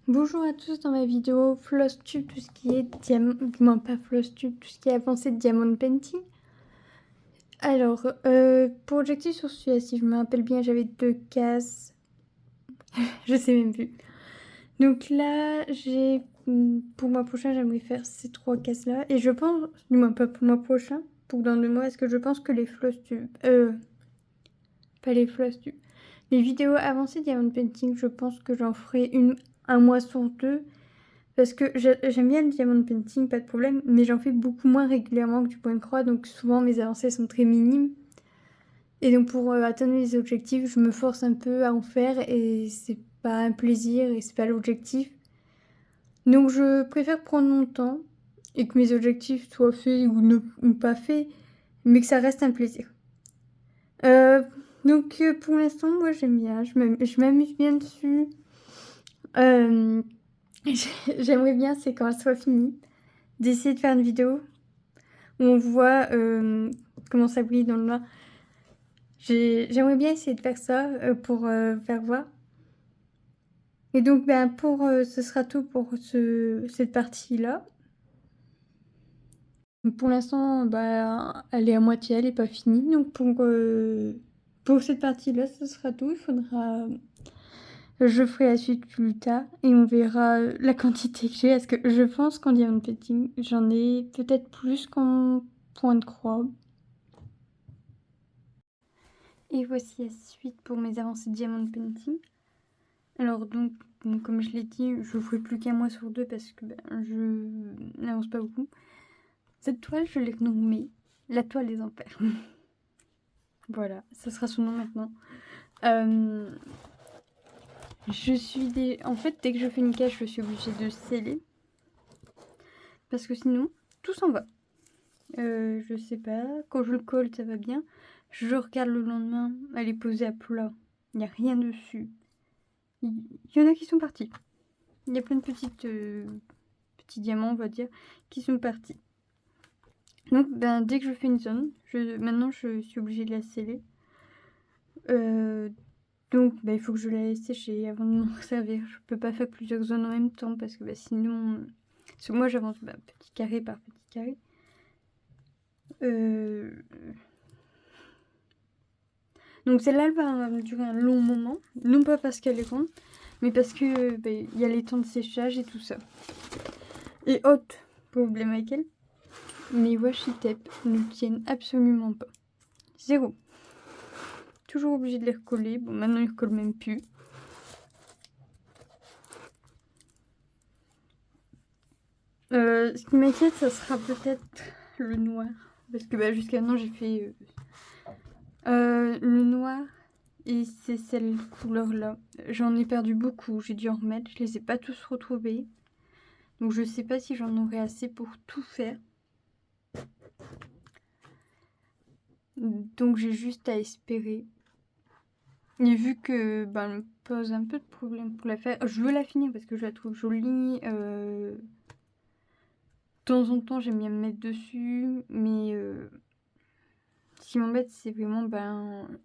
Bonjour à tous dans ma vidéo Flosstube, tout ce qui est diamant, non pas Flosstube, tout ce qui est avancé de diamond painting. Alors, pour objectif sur celui-là, si je me rappelle bien, j'avais 2 cases, je sais même plus. Donc là, pour le mois prochain, j'aimerais faire ces 3 cases-là. Et je pense, du moins pas pour le mois prochain, pour dans 2 mois, est-ce que je pense que les Flosstube, pas les Flosstube, les vidéos avancées diamond painting, je pense que j'en ferai un mois sur 2. Parce que j'aime bien le diamond painting, pas de problème, mais j'en fais beaucoup moins régulièrement que du point de croix, donc souvent mes avancées sont très minimes. Et donc pour atteindre mes objectifs, je me force un peu à en faire et c'est pas un plaisir et c'est pas l'objectif. Donc je préfère prendre mon temps et que mes objectifs soient faits ou pas faits, mais que ça reste un plaisir. Donc pour l'instant, moi j'aime bien, je m'amuse bien dessus. J'aimerais bien, c'est quand elle soit finie, d'essayer de faire une vidéo où on voit comment ça brille dans le noir. J'aimerais bien essayer de faire ça pour faire voir. Et donc, ce sera tout pour cette partie-là. Pour l'instant, elle est à moitié, elle n'est pas finie. Donc, pour cette partie-là, ce sera tout. Je ferai la suite plus tard et on verra la quantité que j'ai. Parce que je pense qu'en diamond painting, j'en ai peut-être plus qu'en point de croix. Et voici la suite pour mes avancées de diamond painting. Alors donc, comme je l'ai dit, je ne ferai plus qu'un mois sur 2 parce que je n'avance pas beaucoup. Cette toile, je l'ai nommée la toile des enfers. Voilà, ça sera son nom maintenant. En fait, dès que je fais une cage, je suis obligée de sceller. Parce que sinon, tout s'en va. Je sais pas, quand je le colle, ça va bien. Je regarde le lendemain, elle est posée à plat. Il n'y a rien dessus. Il y en a qui sont partis. Il y a plein de petits diamants, on va dire, qui sont partis. Donc, dès que je fais une zone, maintenant je suis obligée de la sceller. Donc, il faut que je la laisse sécher avant de m'en servir. Je peux pas faire plusieurs zones en même temps parce que sinon. Parce que moi j'avance petit carré par petit carré. Donc, celle-là, elle va me durer un long moment. Non pas parce qu'elle est grande, mais parce que il y a les temps de séchage et tout ça. Et autre problème avec elle, mes washi tape ne tiennent absolument pas. Zéro. Toujours obligée de les recoller. Bon, maintenant ils recollent même plus. Ce qui m'inquiète, ça sera peut-être le noir. Parce que jusqu'à maintenant, j'ai fait le noir et c'est cette couleur-là. J'en ai perdu beaucoup, j'ai dû en remettre. Je les ai pas tous retrouvés. Donc je sais pas si j'en aurai assez pour tout faire. Donc j'ai juste à espérer. Et vu que elle me pose un peu de problème pour la faire, je veux la finir parce que je la trouve jolie. De temps en temps, j'aime bien me mettre dessus, mais ce qui m'embête, c'est vraiment,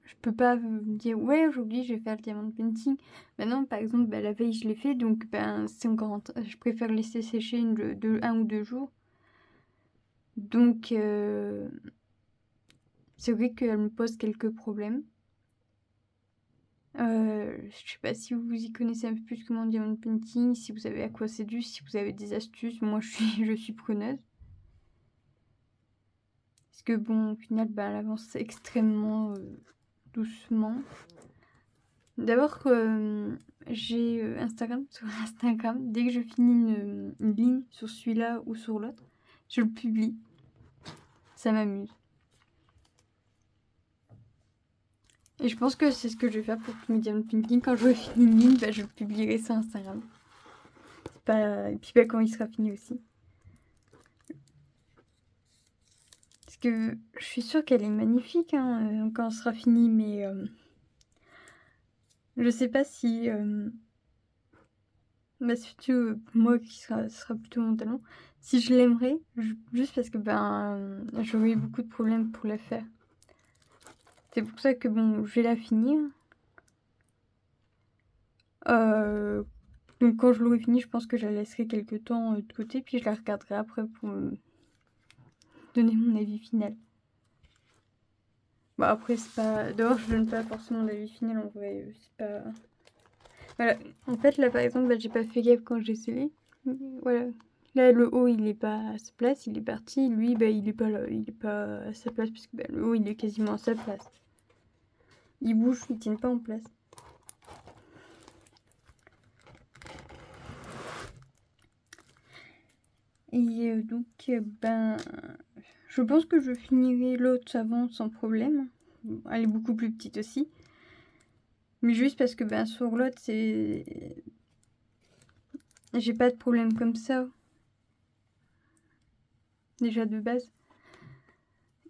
je peux pas me dire, ouais, aujourd'hui, je vais faire le diamond painting. Maintenant, par exemple, la veille, je l'ai fait, donc c'est encore je préfère laisser sécher un ou deux jours. Donc, c'est vrai qu'elle me pose quelques problèmes. Je sais pas si vous y connaissez un peu plus que mon diamond painting, si vous savez à quoi c'est dû, si vous avez des astuces, moi je suis preneuse. Parce que au final, elle avance extrêmement doucement. D'abord, j'ai Instagram. Sur Instagram, dès que je finis une ligne sur celui-là ou sur l'autre, je le publie. Ça m'amuse. Et je pense que c'est ce que je vais faire pour tout Medium Painting. Quand j'aurai fini une ligne, je publierai sur Instagram. Et puis quand il sera fini aussi. Parce que je suis sûre qu'elle est magnifique quand elle sera finie, mais je sais pas si... surtout moi qui sera plutôt mon talent, si je l'aimerais, juste parce que j'aurais eu beaucoup de problèmes pour la faire. C'est pour ça que je vais la finir. Donc quand je l'aurai fini, je pense que je la laisserai quelques temps de côté, puis je la regarderai après pour me donner mon avis final. Bon, après, c'est pas... D'abord, je donne pas forcément d'avis final, en vrai, c'est pas... Voilà, en fait, là, par exemple, bah, j'ai pas fait gaffe quand j'ai scellé. Voilà. Là, le haut, il est pas à sa place, il est parti. Lui, bah, il est pas là, il est pas à sa place, puisque bah, le haut, il est quasiment à sa place. Il bouge, il tient pas en place. Et donc, ben... Je pense que je finirai l'autre avant sans problème. Elle est beaucoup plus petite aussi. Mais juste parce que ben, sur l'autre, c'est... J'ai pas de problème comme ça. Déjà de base.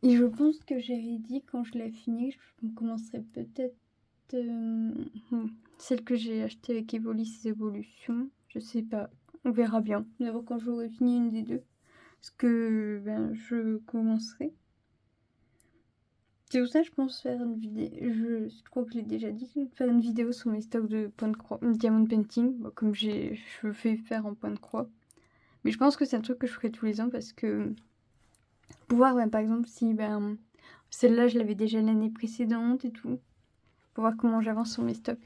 Et je pense que j'avais dit quand je l'ai fini, je commencerai peut-être celle que j'ai achetée avec Evolis Evolution. Je sais pas. On verra bien. D'abord quand j'aurai fini une des deux. Parce que ben, je commencerai. C'est pour ça que je pense faire une vidéo. Je crois que je l'ai déjà dit. Faire une vidéo sur mes stocks de point de croix, diamond painting. Bon, comme je fais faire en point de croix. Mais je pense que c'est un truc que je ferai tous les ans parce que pour voir, ben, par exemple, si ben, celle-là je l'avais déjà l'année précédente et tout. Pour voir comment j'avance sur mes stocks.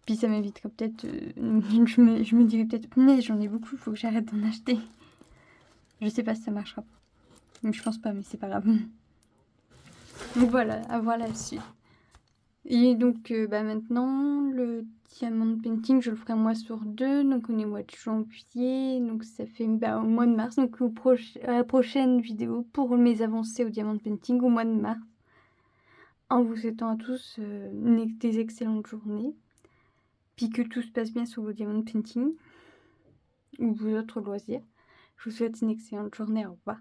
Puis ça m'éviterait peut-être. Je me dirais peut-être, mais j'en ai beaucoup, il faut que j'arrête d'en acheter. Je sais pas si ça marchera. Mais je pense pas, mais c'est pas grave. Donc voilà, à voir la suite. Et donc bah maintenant, le diamond painting, je le ferai un mois sur 2. Donc on est au mois de janvier. Donc ça fait bah, au mois de mars. Donc à la prochaine vidéo pour mes avancées au diamond painting au mois de mars. En vous souhaitant à tous des excellentes journées. Puis que tout se passe bien sur vos diamond painting ou vos autres loisirs. Je vous souhaite une excellente journée. Au revoir.